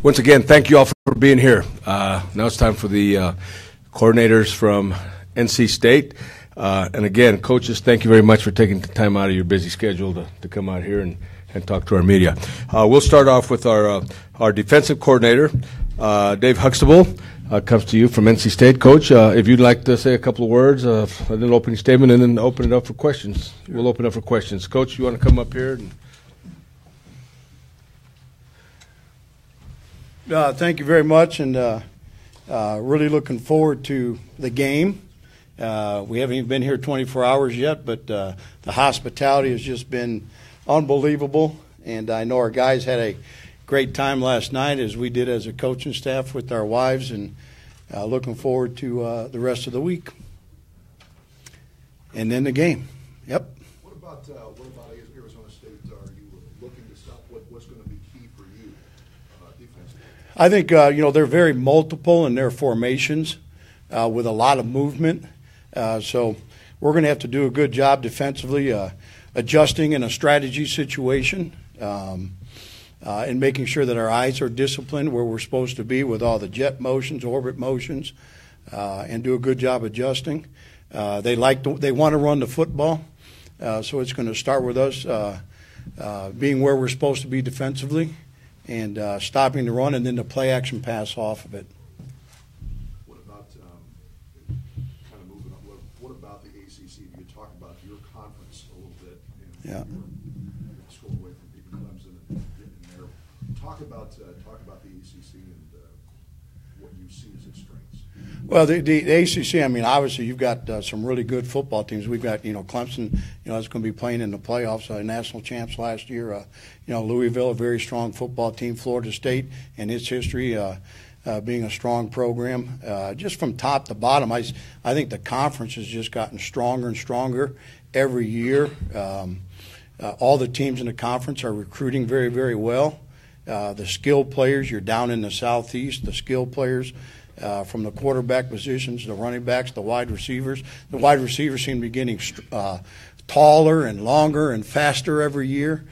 Once again, thank you all for being here. Now it's time for the coordinators from NC State. And again, coaches, thank you very much for taking the time out of your busy schedule to come out here and talk to our media. We'll start off with our defensive coordinator, Dave Huxtable. Comes to you from NC State. Coach, if you'd like to say a couple of words, a little opening statement, and then open it up for questions. We'll open it up for questions. Coach, you want to come up here? Thank you very much, and really looking forward to the game. We haven't even been here 24 hours yet, but the hospitality has just been unbelievable, and I know our guys had a great time last night, as we did as a coaching staff with our wives, and looking forward to the rest of the week. And then the game. Yep. What about Arizona State? Are you looking to stop? What's going to be key for you defensively? I think they're very multiple in their formations with a lot of movement. So we're going to have to do a good job defensively, adjusting in a strategy situation. And making sure that our eyes are disciplined where we're supposed to be with all the jet motions, orbit motions, and do a good job adjusting. They want to run the football, so it's going to start with us being where we're supposed to be defensively and stopping the run, and then the play action pass off of it. What about kind of moving on? What about the ACC? You talk about your conference a little bit. Yeah. School away from beating Clemson and getting there. Talk about the ACC and what you see as its strengths. Well, the ACC. I mean, obviously you've got some really good football teams. We've got Clemson. Is going to be playing in the playoffs. National champs last year. Louisville, a very strong football team. Florida State and its history. Being a strong program, just from top to bottom, I think the conference has just gotten stronger and stronger every year. All the teams in the conference are recruiting very, very well. The skilled players, you're down in the southeast, the skilled players from the quarterback positions, the running backs, the wide receivers. The wide receivers seem to be getting taller and longer and faster every year.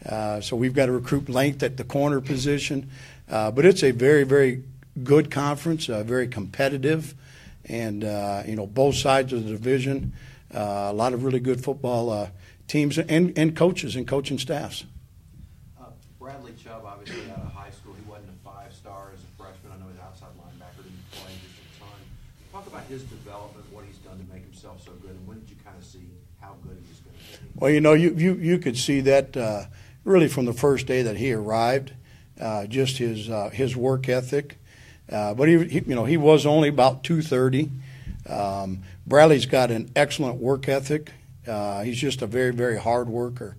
So we've got to recruit length at the corner position. But it's a very, very good conference, very competitive, and both sides of the division, a lot of really good football teams and coaches and coaching staffs. Bradley Chubb, obviously out of high school, he wasn't a five-star as a freshman. I know he's outside linebacker, didn't play just a ton. Talk about his development, what he's done to make himself so good, and when did you kind of see how good he was going to be? Well, you could see that really from the first day that he arrived, just his work ethic. But he was only about 230. Bradley's got an excellent work ethic. He's just a very, very hard worker.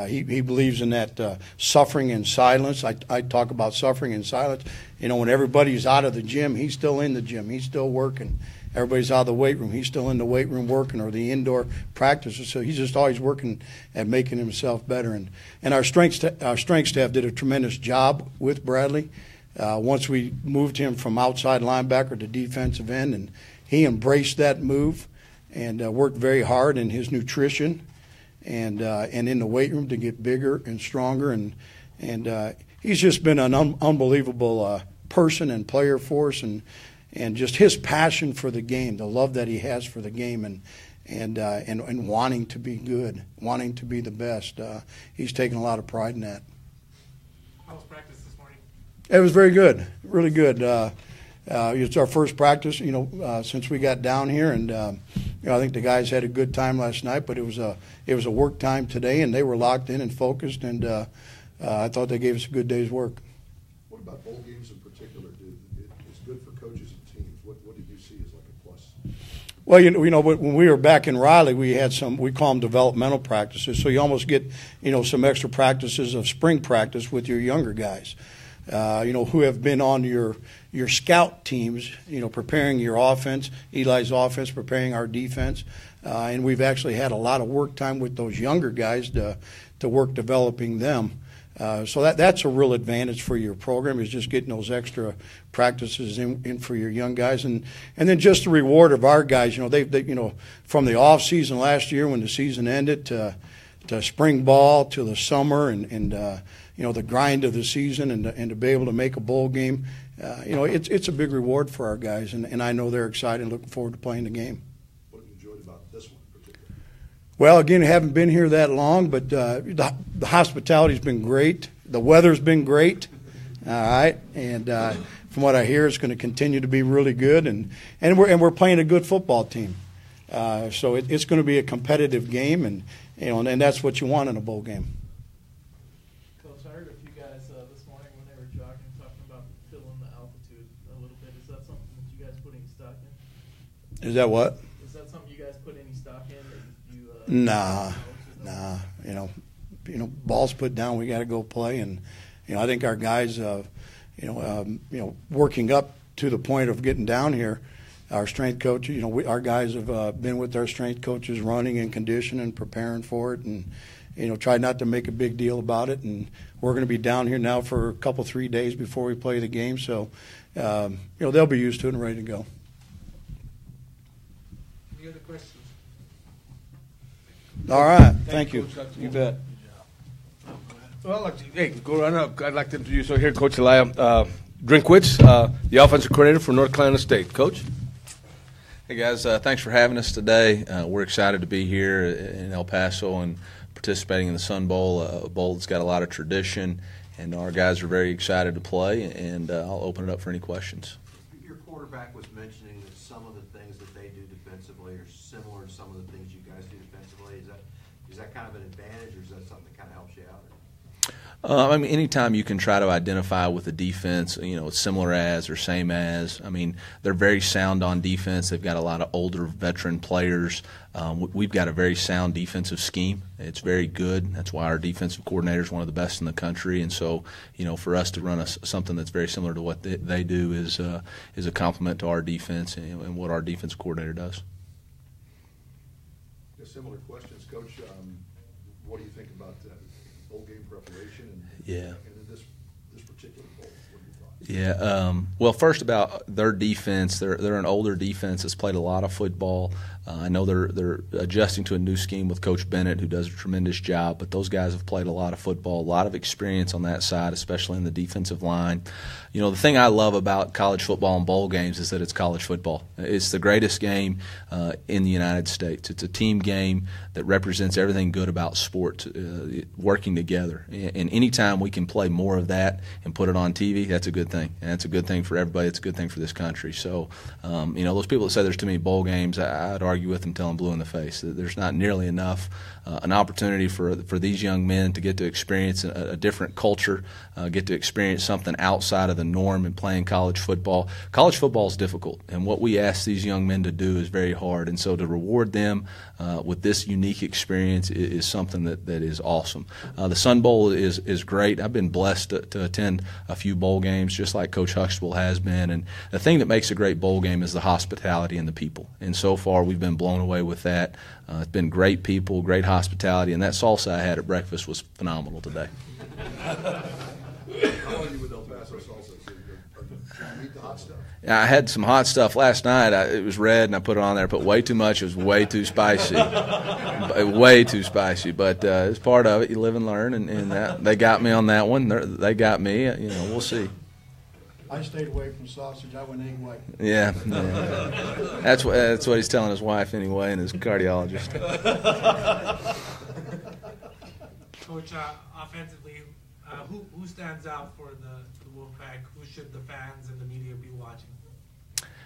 He believes in that suffering in silence. I talk about suffering in silence. When everybody's out of the gym, he's still in the gym. He's still working. Everybody's out of the weight room. He's still in the weight room working, or the indoor practices. So he's just always working at making himself better. And our strength staff did a tremendous job with Bradley. Once we moved him from outside linebacker to defensive end, and he embraced that move and worked very hard in his nutrition and in the weight room to get bigger and stronger. And he's just been an unbelievable person and player for us, and just his passion for the game, the love that he has for the game, and wanting to be good, wanting to be the best. He's taken a lot of pride in that. How was practice this morning? It was very good, really good. It's our first practice, since we got down here, and I think the guys had a good time last night. But it was a work time today, and they were locked in and focused, and I thought they gave us a good day's work. What about bowl games in particular? It's good for coaches and teams. What did you see as like a plus? Well, when we were back in Raleigh, we had we call them developmental practices. So you almost get, some extra practices of spring practice with your younger guys. Who have been on your scout teams, preparing your offense, Eli's offense, preparing our defense. And we've actually had a lot of work time with those younger guys to work developing them. So that's a real advantage for your program, is just getting those extra practices in for your young guys. And then just the reward of our guys, they from the off season last year when the season ended to spring ball to the summer and the grind of the season and to be able to make a bowl game, it's a big reward for our guys, and I know they're excited and looking forward to playing the game. What have you enjoyed about this one in particular? Well, again, I haven't been here that long, but the hospitality's been great. The weather's been great. All right, and from what I hear, it's going to continue to be really good, and we're playing a good football team. So it's going to be a competitive game, and that's what you want in a bowl game. Coach, I heard a few guys this morning when they were jogging talking about feeling the altitude a little bit. Is that something that you guys put any stock in? Is that what? Is that something you guys put any stock in? That you, Nah. Ball's put down. We got to go play, and I think our guys, working up to the point of getting down here. Our strength coaches, our guys have been with our strength coaches running and conditioning, preparing for it, and, tried not to make a big deal about it. And we're going to be down here now for a couple, 3 days before we play the game. So, they'll be used to it and ready to go. Any other questions? All right. Thank you. You bet. Well, go right up. I'd like to introduce here Coach Eliah Drinkwitz, the offensive coordinator for North Carolina State. Coach? Hey guys, thanks for having us today. We're excited to be here in El Paso and participating in the Sun Bowl, a bowl that's got a lot of tradition, and our guys are very excited to play, and I'll open it up for any questions. Your quarterback was mentioning that some of the things that they do defensively are similar to some of the things you guys do defensively. Is that kind of an advantage, or is that something that kind of helps you out? Anytime you can try to identify with a defense, similar as or same as. They're very sound on defense. They've got a lot of older veteran players. We've got a very sound defensive scheme. It's very good. That's why our defensive coordinator is one of the best in the country. And so, for us to run something that's very similar to what they do is a compliment to our defense and what our defensive coordinator does. Similar questions, Coach. What do you think about bowl game preparation and in this particular bowl? What do you thought? Yeah. Well, first about their defense, they're an older defense that's played a lot of football. I know they're adjusting to a new scheme with Coach Bennett, who does a tremendous job. But those guys have played a lot of football, a lot of experience on that side, especially in the defensive line. The thing I love about college football and bowl games is that it's college football. It's the greatest game in the United States. It's a team game that represents everything good about sports, working together. And anytime we can play more of that and put it on TV, that's a good thing. And it's a good thing for everybody. It's a good thing for this country. So, those people that say there's too many bowl games, I'd argue with them till I'm blue in the face. There's not nearly enough an opportunity for these young men to get to experience a different culture, get to experience something outside of the norm in playing college football. College football is difficult, and what we ask these young men to do is very hard. And so to reward them with this unique experience is something that is awesome. The Sun Bowl is great. I've been blessed to attend a few bowl games, just like Coach Huxtable has been. And the thing that makes a great bowl game is the hospitality and the people. And so far, we've been blown away with that. It's been great people, great hospitality, and that salsa I had at breakfast was phenomenal today. How are you with El Paso salsa? Did you eat the hot stuff? I had some hot stuff last night. It was red, and I put it on there. I put way too much. It was way too spicy. Way too spicy. But it's part of it. You live and learn, and they got me on that one. They got me. We'll see. I stayed away from sausage. I went egg white. Yeah. That's what he's telling his wife anyway, and his cardiologist. Coach, offensively, who stands out for the Wolfpack? Who should the fans and the media be watching?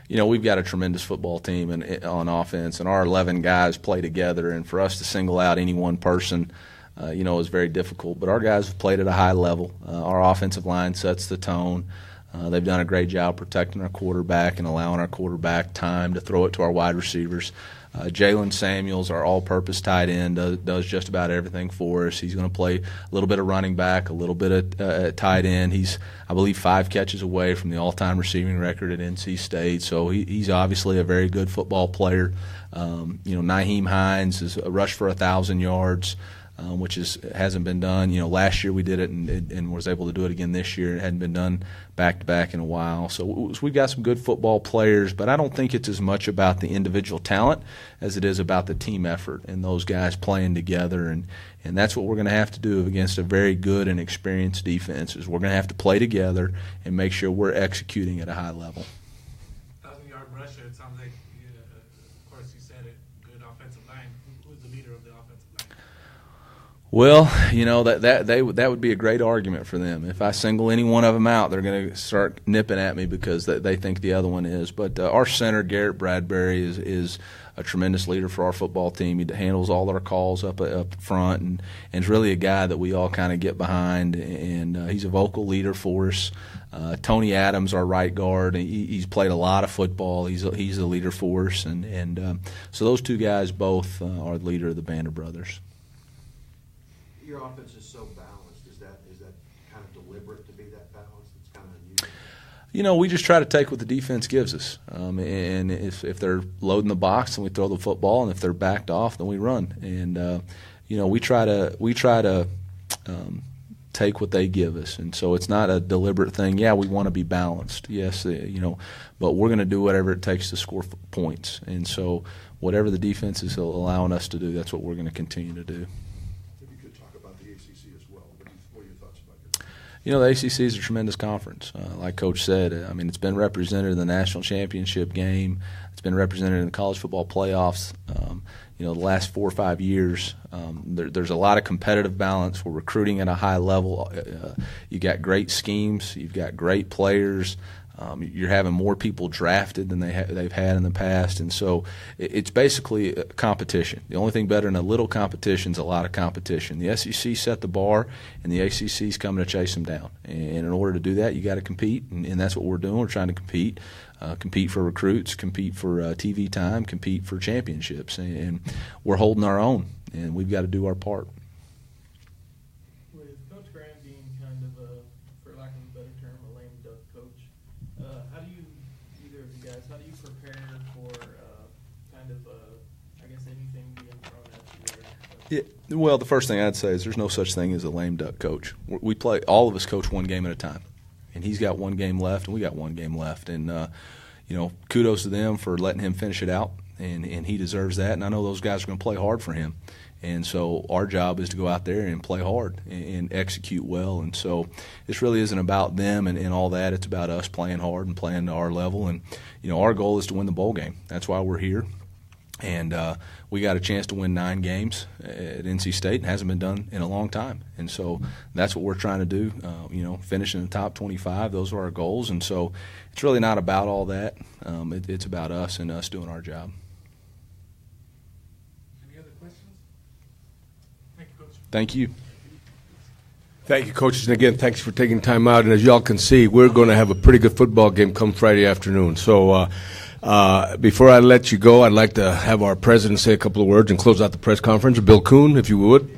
We've got a tremendous football team on offense, and our 11 guys play together. And for us to single out any one person, is very difficult. But our guys have played at a high level. Our offensive line sets the tone. They've done a great job protecting our quarterback and allowing our quarterback time to throw it to our wide receivers. Jalen Samuels, our all-purpose tight end, does just about everything for us. He's going to play a little bit of running back, a little bit of tight end. He's, I believe, 5 catches away from the all-time receiving record at NC State. So he's obviously a very good football player. Naheem Hines is a rush for 1,000 yards. which hasn't been done. Last year we did it and was able to do it again this year. It hadn't been done back-to-back in a while. So we've got some good football players, but I don't think it's as much about the individual talent as it is about the team effort and those guys playing together. And that's what we're going to have to do against a very good and experienced defense, is we're going to have to play together and make sure we're executing at a high level. 1,000-yard rusher, it sounds like, of course you said it, good offensive line. Who's the leader of the offensive line? Well, that would be a great argument for them. If I single any one of them out, they're going to start nipping at me because they think the other one is. But our center, Garrett Bradbury, is a tremendous leader for our football team. He handles all our calls up front, and is really a guy that we all kind of get behind. And he's a vocal leader for us. Tony Adams, our right guard, he's played a lot of football. He's a leader for us, and so those two guys both are the leader of the band of brothers. Your offense is so balanced. Is that kind of deliberate to be that balanced? It's kind of unusual. We just try to take what the defense gives us, and if they're loading the box, then we throw the football, and if they're backed off, then we run. And we try to take what they give us, and so it's not a deliberate thing. Yeah, we want to be balanced, yes, but we're going to do whatever it takes to score points. And so whatever the defense is allowing us to do, that's what we're going to continue to do. The ACC is a tremendous conference. Like Coach said, it's been represented in the national championship game. It's been represented in the college football playoffs. The last 4 or 5 years, there's a lot of competitive balance. We're recruiting at a high level. You got great schemes. You've got great players. You're having more people drafted than they've had in the past, and so it's basically a competition. The only thing better than a little competition is a lot of competition. The SEC set the bar, and the ACC is coming to chase them down. And in order to do that, you got to compete, and that's what we're doing. We're trying to compete for recruits, compete for TV time, compete for championships, and we're holding our own, and we've got to do our part. With Coach Graham being kind of for lack of a better term, a lame duck coach, how do you, either of you guys, how do you prepare for anything being thrown at you? Yeah, well, the first thing I'd say is there's no such thing as a lame duck coach. We play, all of us coach one game at a time, and he's got one game left, and we got one game left, and kudos to them for letting him finish it out, and he deserves that, and I know those guys are going to play hard for him. And so our job is to go out there and play hard and execute well. And so this really isn't about them and all that. It's about us playing hard and playing to our level. And, our goal is to win the bowl game. That's why we're here. And we got a chance to win 9 games at NC State. It hasn't been done in a long time. And so that's what we're trying to do, finish in the top 25. Those are our goals. And so it's really not about all that. It's about us and us doing our job. Thank you. Thank you, coaches. And again, thanks for taking time out. And as y'all can see, we're going to have a pretty good football game come Friday afternoon. So before I let you go, I'd like to have our president say a couple of words and close out the press conference. Bill Kuhn, if you would.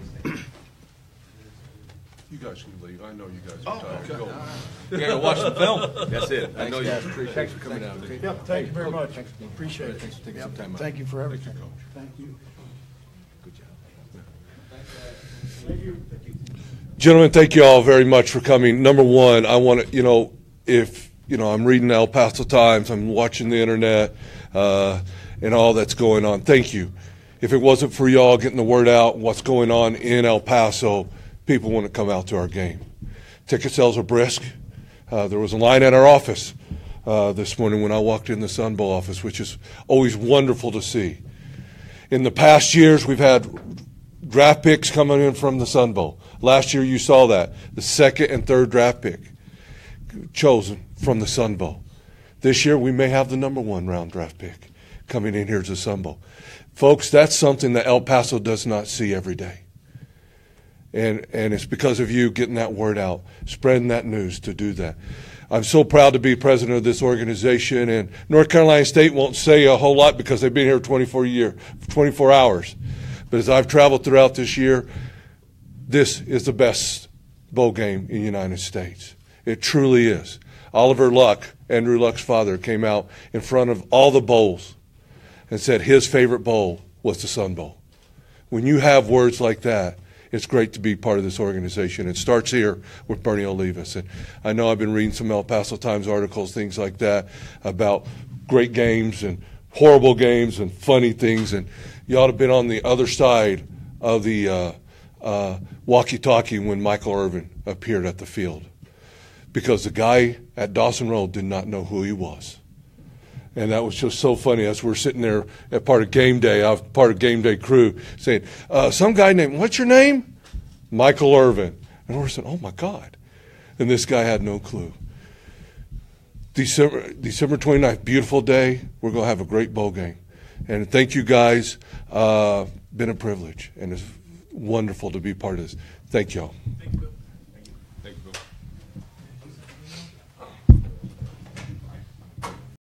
You guys can leave. I know you guys are tired. Go. You got to watch the film. That's it. I know you. Thanks for coming out. Yep, thank you very much. Appreciate it. Thanks for taking some time out. Thank you for everything. Thank you. Good job. Gentlemen, thank you all very much for coming. Number one, I want to, if, I'm reading the El Paso Times, I'm watching the internet, and all that's going on. Thank you. If it wasn't for y'all getting the word out, what's going on in El Paso, people wouldn't come out to our game. Ticket sales are brisk. There was a line at our office this morning when I walked in the Sun Bowl office, which is always wonderful to see. In the past years, we've had draft picks coming in from the Sun Bowl. Last year you saw that. The 2nd and 3rd draft pick chosen from the Sun Bowl. This year we may have the number 1 round draft pick coming in here to the Sun Bowl. Folks, that's something that El Paso does not see every day. And it's because of you getting that word out, spreading that news to do that. I'm so proud to be president of this organization, and North Carolina State won't say a whole lot because they've been here 24 hours. But as I've traveled throughout this year, this is the best bowl game in the United States. It truly is. Oliver Luck, Andrew Luck's father, came out in front of all the bowls and said his favorite bowl was the Sun Bowl. When you have words like that, it's great to be part of this organization. It starts here with Bernie Olivas. And I know I've been reading some El Paso Times articles, things like that, about great games and horrible games and funny things. And you ought to have been on the other side of the walkie-talkie when Michael Irvin appeared at the field, because the guy at Dawson Road did not know who he was. And that was just so funny as we're sitting there at part of game day, I was part of game day crew, saying, some guy named, what's your name? Michael Irvin. And we're saying, oh my God. And this guy had no clue. December 29th, beautiful day. We're going to have a great bowl game. And thank you guys. Been a privilege, and it's wonderful to be part of this. Thank y'all. Thank you.